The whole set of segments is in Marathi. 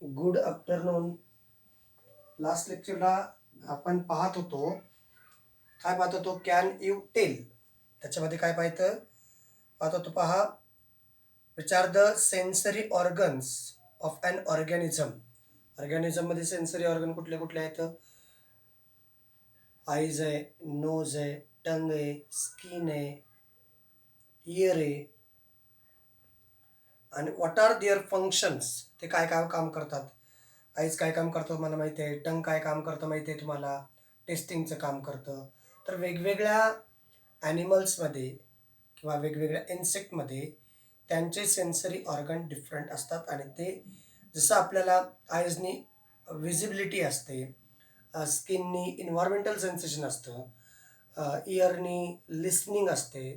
Good afternoon. लास्ट लेक्चरला आपण पाहत होतो कॅन यू टेल. त्याच्यामध्ये काय पाहत होतो पहा, which are the sensory organs of an organism. मध्ये सेन्सरी ऑर्गन कुठले कुठले आहेत? आईज आहे, नोज आहे, टंग आहे, स्किन आहे, इयर आहे. आणि व्हॉट आर देअर फंक्शन्स, ते काय काय काम करतात? आईज काय काम करतो मला माहिती आहे, टंग काय काम करतं माहिती आहे तुम्हाला, टेस्टिंगचं काम करतं. तर वेगवेगळ्या ॲनिमल्समध्ये किंवा वेगवेगळ्या इन्सेक्टमध्ये त्यांचे सेन्सरी ऑर्गन डिफरंट असतात. आणि ते जसं आपल्याला आयजनी विजिबिलिटी असते, स्किननी इन्व्हायरमेंटल सेन्सेशन असतं, इयरनी लिस्निंग असते,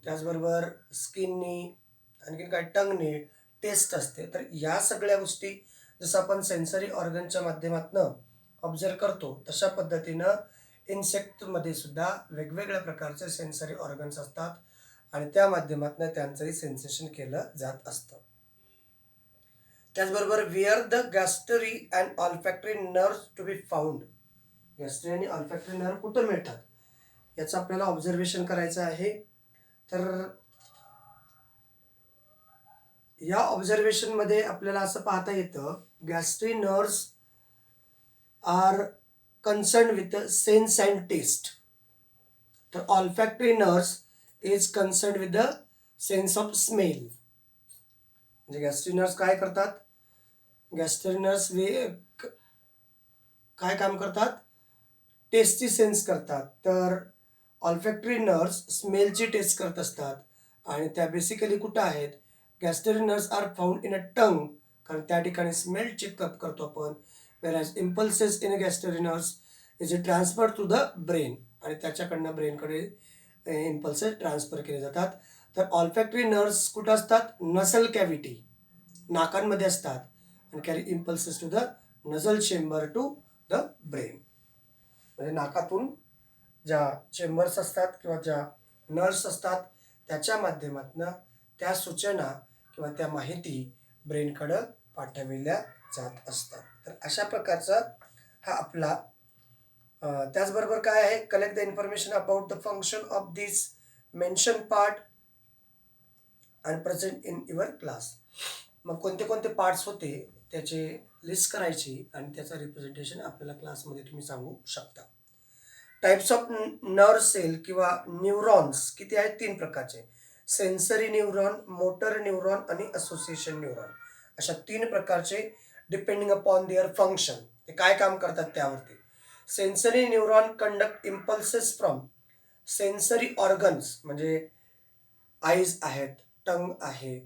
त्याचबरोबर स्किननी आणखीन काय टंगने टेस्ट असते. तर या सगळ्या गोष्टी जसं आपण सेन्सरी ऑर्गनच्या माध्यमातून ऑब्झर्व करतो, तशा पद्धतीनं इन्सेक्टमध्ये सुद्धा वेगवेगळ्या प्रकारचे सेन्सरी ऑर्गन्स असतात आणि त्या माध्यमातून त्यांचंही सेन्सेशन केलं जात असतं. त्याचबरोबर where the gustatory and olfactory nerves to be found. Gustatory आणि ऑल्फॅक्टरी नर्व कुठं मिळतात याचं आपल्याला ऑब्झर्वेशन करायचं आहे. तर या ऑब्झर्वेशनमध्ये आपल्याला असं पाहता येतं, gustatory nerves are concern with sense and taste. तर olfactory nerves is concern with the sense of smell. म्हणजे गॅस्ट्री नर्व्स काय करतात? गॅस्ट्री नर्व्स काय काम करतात? टेस्टची सेन्स करतात. तर ऑल्फॅक्टरी नर्व्स स्मेलची टेस्ट करत असतात. आणि त्या बेसिकली कुठं आहेत? Gustatory nerves are found in a tongue, कारण त्या ठिकाणी स्मेल चेकअप करतो आपण. Whereas impulses in a gustatory nerves is a transfer to the brain, आणि त्याच्याकडनं ब्रेनकडे इम्पल्सेस ट्रान्सफर केले जातात. तर ऑल्फॅक्टरी नर्व्स कुठं असतात? नसल कॅव्हिटी, नाकांमध्ये असतात, आणि carry impulses to the nasal chamber to the brain. म्हणजे नाकातून ज्या चेंबर्स असतात किंवा ज्या नर्व्स असतात त्याच्या माध्यमातून त्या सूचना किंवा त्या माहिती ब्रेनकडं पाठविल्या जात असतात. तर अशा प्रकारचा हा आपला त्याचबरोबर काय आहे? Collect the information about the function of this mention part and present in your class. मग कोणते कोणते पार्ट्स होते त्याचे लिस्ट करायची आणि त्याचं रिप्रेझेंटेशन आपल्याला क्लासमध्ये तुम्ही सांगू शकता. टाइप्स ऑफ नर्व सेल किंवा न्यूरॉन्स किती आहेत? 3 प्रकारचे. सेन्सरी न्यूरॉन, मोटर न्यूरॉन आणि असोसिएशन न्यूरॉन. अशा 3 प्रकारचे डिपेंडिंग अपॉन देअर फंक्शन, ते काय काम करतात त्यावरती. Sensory neuron conduct impulses from sensory organs, म्हणजे आईज आहेत, टंग आहे,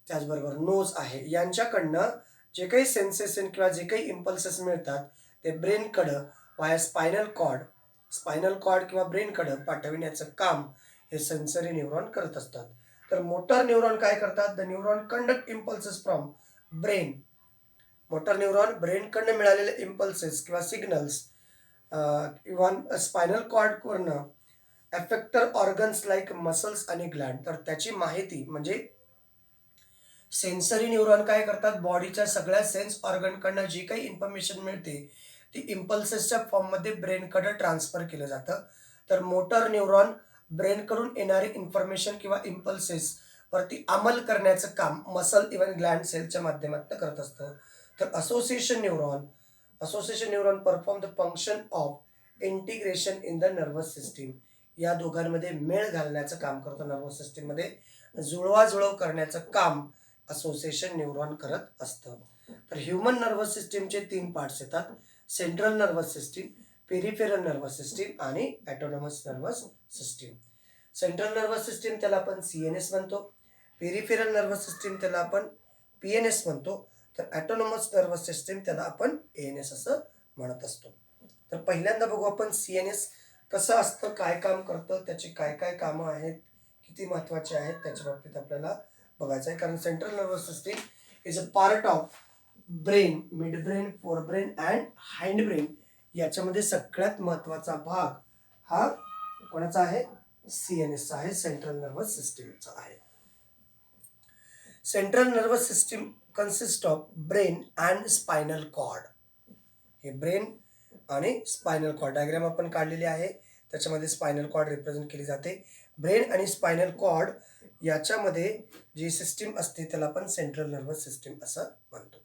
त्याचबरोबर नोज आहे, यांच्याकडनं जे काही सेन्सेशन किंवा जे काही इम्पल्सेस मिळतात ते ब्रेनकडं वाया स्पायनल कॉर्ड किंवा ब्रेनकडं पाठविण्याचं काम हे सेन्सरी न्यूरॉन करत असतात. तर मोटर न्यूरॉन काय करतात? The neuron conduct impulses from brain. Motor neuron ब्रेनकडनं मिळालेले इम्पल्सेस किंवा सिग्नल्स किंवा स्पायनल कॉर्डवरनं ॲफेक्टर ऑर्गन्स लाईक मसल्स आणि ग्लँड. तर त्याची माहिती म्हणजे सेन्सरी न्यूरॉन काय करतात? बॉडीच्या सगळ्या सेन्स ऑर्गनकडनं जी काही इन्फॉर्मेशन मिळते ती इम्पल्सेसच्या फॉर्ममध्ये ब्रेनकडे ट्रान्सफर केलं जातं. तर मोटर न्यूरॉन ब्रेनकडून येणारी इन्फॉर्मेशन किंवा इम्पल्सेस वरती अंमल करण्याचं काम मसल इव्हन ग्लँड सेलच्या माध्यमातून करत असतं. तर association neuron perform the function of integration in the nervous system. या दोघांमध्ये मेळ घालण्याचं काम करतो. नर्वस सिस्टीममध्ये जुळवाजुळव करण्याचं काम असोसिएशन न्यूरॉन करत असतं. तर ह्यूमन नर्वस सिस्टीमचे 3 पार्ट्स येतात: central nervous system, peripheral nervous system आणि autonomous nervous system. Central nervous system त्याला आपण CNS म्हणतो. पेरिफेरल नर्वस सिस्टीम त्याला आपण PNS म्हणतो. तर ॲटोनॉमस नर्वस सिस्टीम त्याला आपण ANS असं म्हणत असतो. तर पहिल्यांदा बघू आपण CNS कसं असतं, काय काम करतं, त्याची काय काय कामं आहेत, किती महत्त्वाचे आहेत त्याच्या बाबतीत आपल्याला बघायचं आहे. कारण central nervous system is a part of brain, mid brain, fore brain and hind brain. याच्यामध्ये सगळ्यात महत्त्वाचा भाग हा कोणाचा आहे? CNSचा आहे, सेंट्रल नर्वस सिस्टीमचा आहे. Central nervous system consist of brain and spinal cord. हे ब्रेन आणि स्पायनल कॉर्ड डायग्राम आपण काढलेली आहे, त्याच्यामध्ये स्पायनल कॉर्ड रिप्रेझेंट केली जाते. ब्रेन आणि स्पायनल कॉर्ड याच्यामध्ये जी सिस्टीम असते त्याला आपण सेंट्रल नर्वस सिस्टीम असं म्हणतो.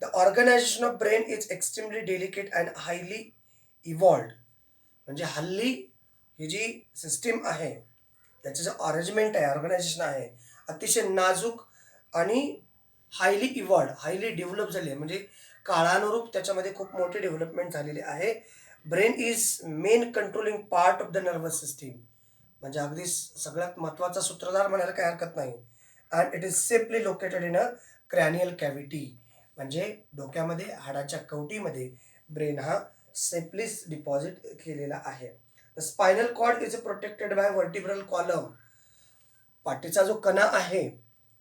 The organisation of brain is extremely delicate and highly evolved. म्हणजे हल्ली ही जी सिस्टीम आहे त्याचं जे अरेंजमेंट आहे, ऑर्गनायझेशन आहे, अतिशय नाजूक आणि हायली इव्हॉल्व्ड, हायली डेव्हलप झाली आहे. म्हणजे काळानुरूप त्याच्यामध्ये खूप मोठी डेव्हलपमेंट झालेली आहे. Brain is main controlling part of the nervous system. म्हणजे अगदी सगळ्यात महत्त्वाचा सूत्रधार म्हणायला काही हरकत नाही. And it is safely located in a cranial cavity. म्हणजे डोक्यामध्ये हाडाच्या कवटीमध्ये ब्रेन हा सेफली डिपॉझिट केलेला आहे. The spinal cord is protected by vertebral column. पाठीचा जो कणा आहे,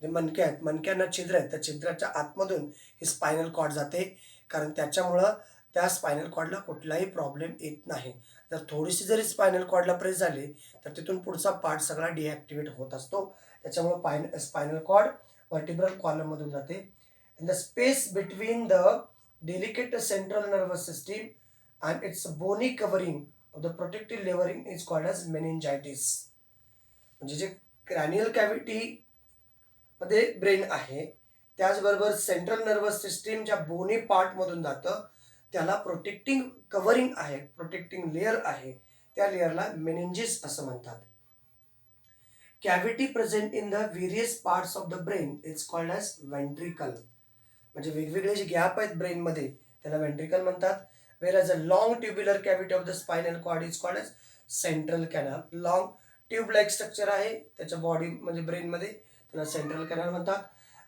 जे मणक्यांना छिद्र आहेत, त्या छिद्राच्या आतमधून ही स्पायनल कॉर्ड जाते, कारण त्याच्यामुळं त्या स्पायनल कॉर्डला कुठलाही प्रॉब्लेम येत नाही. जर थोडीशी जरी स्पायनल कॉर्डला प्रेस झाली तर तिथून पुढचा पार्ट सगळा डिॲक्टिवेट होत असतो. त्याच्यामुळं स्पायनल कॉर्ड व्हर्टिब्रल कॉलममधून जाते. In the space between the delicate central nervous system and its bony covering of the protective layering is called as meningitis. म्हणजे जे क्रॅनियल कॅव्हिटी मध्ये ब्रेन आहे, त्याचबरोबर सेंट्रल नर्वस सिस्टीम ज्या बोनी पार्टमधून जातं त्याला प्रोटेक्टिंग कव्हरिंग आहे, प्रोटेक्टिंग लेअर आहे, त्या लेअरला मेनिंजिस असं म्हणतात. Cavity present in the various parts of the brain is called as ventricle. म्हणजे वेगवेगळे जे गॅप आहेत ब्रेनमध्ये त्याला व्हेंट्रिकल म्हणतात. whereas a long tubular cavity of the spinal cord is called as central canal. Long tube like structure आहे त्याच्या बॉडी म्हणजे ब्रेनमध्ये, त्याला सेंट्रल कॅनल म्हणतात.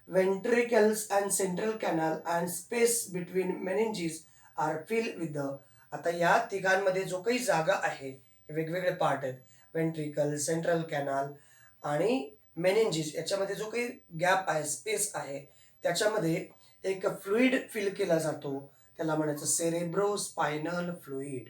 ventricles and central canal and space between meninges are filled with the. आता या तिघांमध्ये जो काही जागा आहे, हे वेगवेगळे पार्ट आहेत, वेंट्रिकल, सेंट्रल कॅनल आणि मेनिंजिस, याच्यामध्ये जो काही गॅप आहे, स्पेस आहे, त्याच्यामध्ये एक फ्लुइड फिल केला जातो, त्याला म्हणायचं सेरेब्रो स्पायनल फ्लुइड.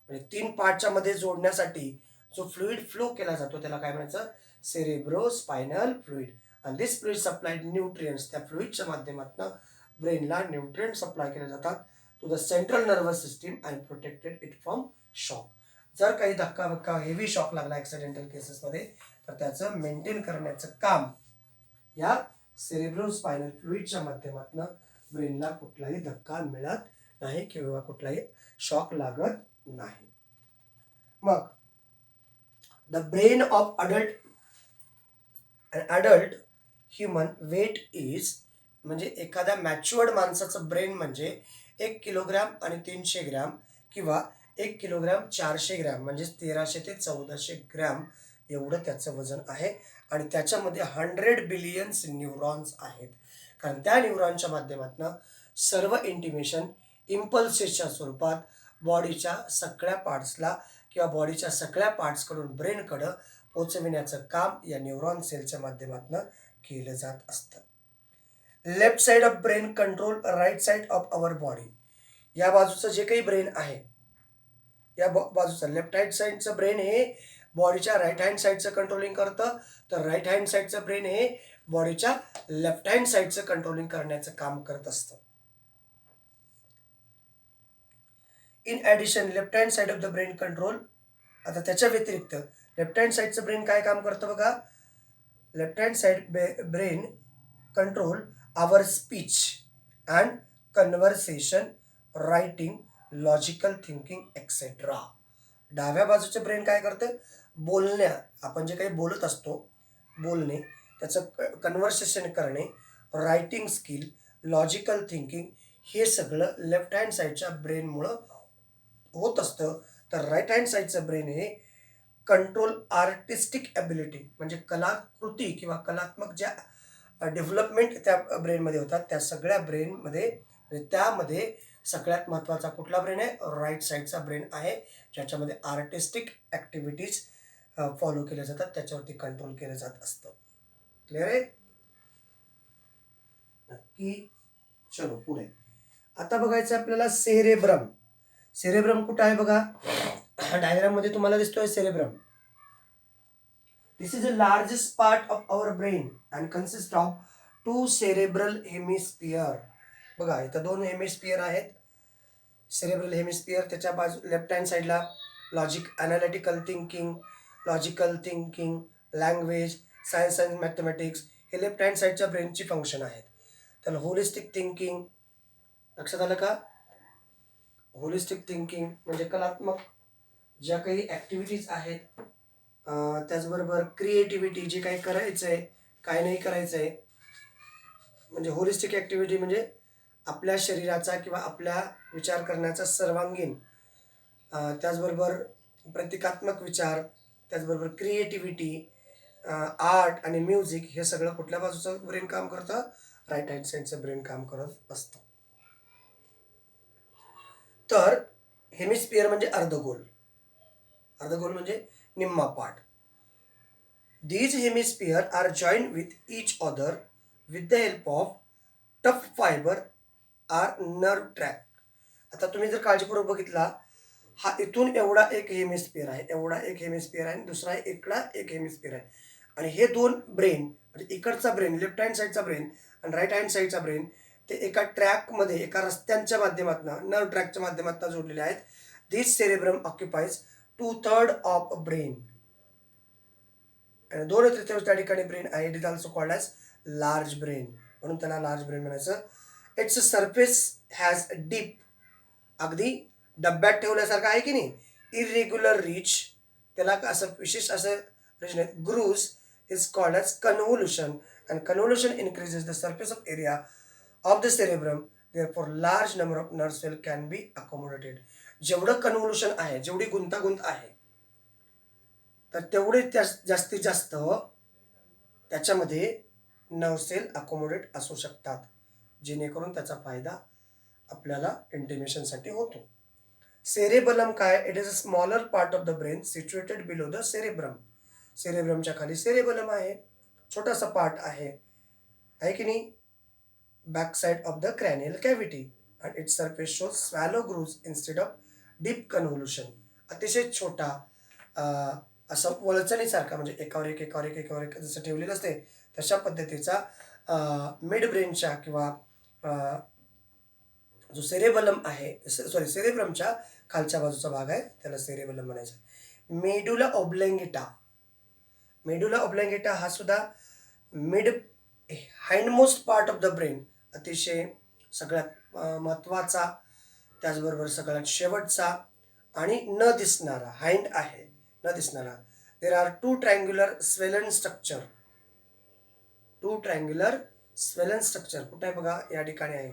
म्हणजे तीन पार्टच्या मध्ये जोडण्यासाठी जो फ्लुइड फ्लो केला जातो त्याला काय म्हणायचं, सेरेब्रो स्पायनल फ्लुइड. आणि दिस फ्लुइड सप्लाइड न्यूट्रिएंट्स, त्या फ्लुइडच्या माध्यमातून ब्रेनला न्यूट्रिएंट सप्लाय केले जातात to the central nervous system and protected it from shock. जर काही धक्का हेवी शॉक लागला ॲक्सिडेंटल केसेसमध्ये तर त्याचं मेंटेन करण्याचं काम या सेरेब्रो स्पायनल फ्लुइडच्या माध्यमातून ब्रेनला कुठलाही धक्का मिळत नाही किंवा कुठलाही शॉक लागत नाही. मग the brain of adult human weight is, म्हणजे एखाद्या मॅच्युअर्ड माणसाचं ब्रेन म्हणजे 1 किलोग्रॅम आणि 300 ग्रॅम किंवा 1 किलोग्रॅम 400 ग्रॅम, म्हणजे 1300 ते 1400 ग्रॅम एवढं त्याचं वजन आहे. आणि त्याच्यामध्ये 100 बिलियन्स न्यूरॉन्स आहेत, कारण त्या न्यूरॉनच्या माध्यमातून सर्व इंटिमेशन इम्पल्सेसच्या स्वरूपात बॉडीच्या सगळ्या पार्ट्सला किंवा बॉडीच्या सगळ्या पार्ट्सकडून ब्रेनकडं पोचविण्याचं काम या न्यूरॉन सेलच्या माध्यमातून केलं जात असतं. Left side of brain control right side of our body. या बाजूचं जे काही ब्रेन आहे, या बाजूचं लेफ्ट हँड साईडचं ब्रेन हे बॉडीच्या राईट हँड साईडचं कंट्रोलिंग करतं, तर राईट हँड साईडचं ब्रेन हे बॉडीच्या लेफ्ट हँड साईडचं कंट्रोलिंग करण्याचं काम करत असतं. In addition left hand side of the brain control, आता त्याच्या व्यतिरिक्त लेफ्ट हँड साईडचं ब्रेन काय काम करतं बघा. Left hand side brain control our speech and conversation, writing, logical thinking etcetera. डाव्या बाजूचे ब्रेन काय करतं, आपण जे काही बोलत असतो, बोलणे, त्याचं कन्व्हर्सेशन करणे, रायटिंग स्किल, लॉजिकल थिंकिंग, हे सगळं लेफ्ट हँड साईडच्या ब्रेनमुळं होत असतं. तर राईट हँड साईडचं ब्रेन हे कंट्रोल आर्टिस्टिक ॲबिलिटी, म्हणजे कलाकृती किंवा कलात्मक ज्या डेव्हलपमेंट त्या ब्रेनमध्ये होतात, त्या सगळ्या ब्रेनमध्ये, त्यामध्ये सगळ्यात महत्त्वाचा कुठला ब्रेन आहे, राईट साईडचा ब्रेन आहे, ज्याच्यामध्ये आर्टिस्टिक ॲक्टिव्हिटीज फॉलो केल्या जातात, त्याच्यावरती कंट्रोल केलं जात असतं. क्लिअर आहे नक्की. चलो पुढे आता बघायचं आपल्याला सेरेब्रम. सेरेब्रम कुठं आहे बघा, डायग्राम मध्ये तुम्हाला दिसतोय cerebrum. This is the largest part of our brain and consists of two cerebral hemisphere. बघा इथं दोन हेमिस्फियर आहेत. सेरेब्रल हेमिस्फियर त्याच्या बाजू लेफ्ट हँड साईडला logic logical thinking language science and mathematics हे लेफ्ट हँड साईडच्या ब्रेनची फंक्शन आहेत. त्याला होलिस्टिक थिंकिंग लक्षात आलं का? होलिस्टिक थिंकिंग म्हणजे कलात्मक ज्या काही ॲक्टिव्हिटीज आहेत, त्याचबरोबर क्रिएटिव्हिटी जे काही करायचं आहे काय नाही करायचं आहे, म्हणजे होलिस्टिक ॲक्टिव्हिटी म्हणजे आपल्या शरीराचा किंवा आपल्या विचार करण्याचा सर्वांगीण, त्याचबरोबर प्रतिकात्मक विचार, त्याचबरोबर क्रिएटिव्हिटी, आर्ट आणि म्युझिक हे सगळं कुठल्या बाजूचं ब्रेन काम करतं? राईट हँड साईडचं ब्रेन काम करत असतं. तर हेमिस्फियर म्हणजे अर्धगोल. अर्धगोल म्हणजे निम्मा part. These hemispheres are joined with each other with the help of tough fiber or nerve tract. आता तुम्ही जर काळजीपूर्वक बघितला, हा इथून एवढा एक हेमिस्फियर आहे, एवढा एक हेमिस्फियर आहे आणि दुसरा इकडा एक हेमिस्फियर आहे. आणि हे दोन ब्रेन म्हणजे इकडचा ब्रेन लेफ्ट हँड साईडचा ब्रेन आणि राईट हँड साईडचा ब्रेन ते एका ट्रॅकमध्ये एका रस्त्यांच्या माध्यमातून नर्व ट्रॅकच्या माध्यमातून जोडलेले आहेत. This cerebrum occupies 2/3 of a brain आणि 2/3 त्या ठिकाणी ब्रेन आहे. It is also called as large brain, म्हणून त्याला लार्ज ब्रेन म्हणायचं. इट्स सरफेस हॅज डीप, अगदी डब्यात ठेवल्यासारखं आहे की नाही, इरेग्युलर रिच, त्याला असं विशेष असं रिजन आहे. Grooves is called as convolution and convolution increases the surface of area of the cerebrum, therefore large number of nerve cell can be accommodated. जेवढं कन्व्होल्युशन आहे, जेवढी गुंतागुंत आहे, तर तेवढे जास्तीत जास्त त्याच्यामध्ये नर्व सेल अकोमोडेट असू शकतात, जेणेकरून त्याचा फायदा आपल्याला इंटिमेशनसाठी होतो. सेरेबलम काय? It is a smaller part of the brain situated below the cerebrum. सेरेब्रमच्या खाली सेरेबलम आहे, छोटासा पार्ट आहे की नाही, back side of the cranial cavity and its surface shows shallow grooves instead of deep convolution. अतिशय छोटा, असं वळचणीसारखा म्हणजे एकावर एक जसं ठेवलेलं असते तशा पद्धतीचा मिड ब्रेनच्या किंवा जो सेरेबलम आहे, सेरेब्रमच्या खालच्या बाजूचा भाग आहे त्याला सेरेबलम म्हणायचं. मेडुला ऑब्लँगेटा. मेडुला ऑब्लँगेटा हा सुद्धा mid hindmost part of the brain, अतिशय सगळ्यात महत्त्वाचा, त्याचबरोबर सगळ्यात शेवटचा आणि न दिसणारा हाइंड आहे, न दिसणारा. There are two triangular swollen structure. कुठे आहे बघा, या ठिकाणी आहे.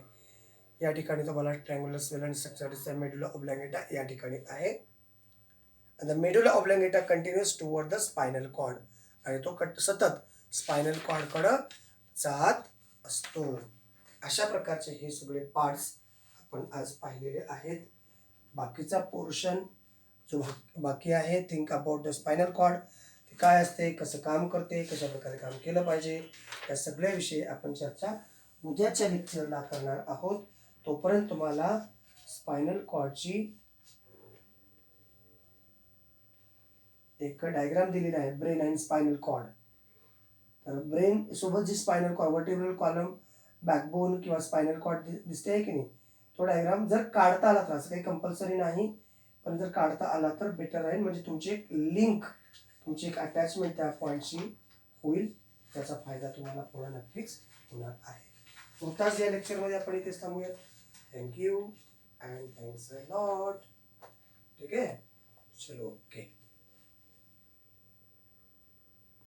या ठिकाणी तुम्हाला ट्रायंग्युलर स्वेलन स्ट्रक्चर दिसतं. मेडुला ऑब्लँगेटा या ठिकाणी आहे. The medulla oblongata continues toward the spinal cord आणि तो सतत स्पायनल कॉर्डकडं जात असतो. अशा प्रकारचे हे सगळे पार्ट्स आपण आज पाहिलेले आहेत. बाकीचा पोर्शन जो बाकी आहे, think about the spinal cord, ते काय असते, कसं काम करते, कशा प्रकारे काम केलं पाहिजे, या सगळ्याविषयी आपण चर्चा उद्याच्या लेक्चरला करणार आहोत. तोपर्यंत तुम्हाला स्पायनल कॉर्डची एक डायग्राम दिलेला आहे, ब्रेन अँड स्पायनल कॉर्ड. तर ब्रेन सोबत जी spinal cord, vertebral column, backbone किंवा स्पायनल कॉर्ड दिसते आहे की नाही, तो डायग्राम जर काढता आला तर, असं काही कंपल्सरी नाही, पण जर काढता आला तर बेटर राहील, म्हणजे तुमची एक लिंक, तुमची एक अटॅचमेंट त्या पॉईंटशी होईल. त्याचा फायदा तुम्हाला पुढे नक्कीच होणार आहे. तुर्तास या लेक्चरमध्ये आपण इथेच थांबूयात. Thank you and thanks a lot. ठीक आहे, चलो ओके.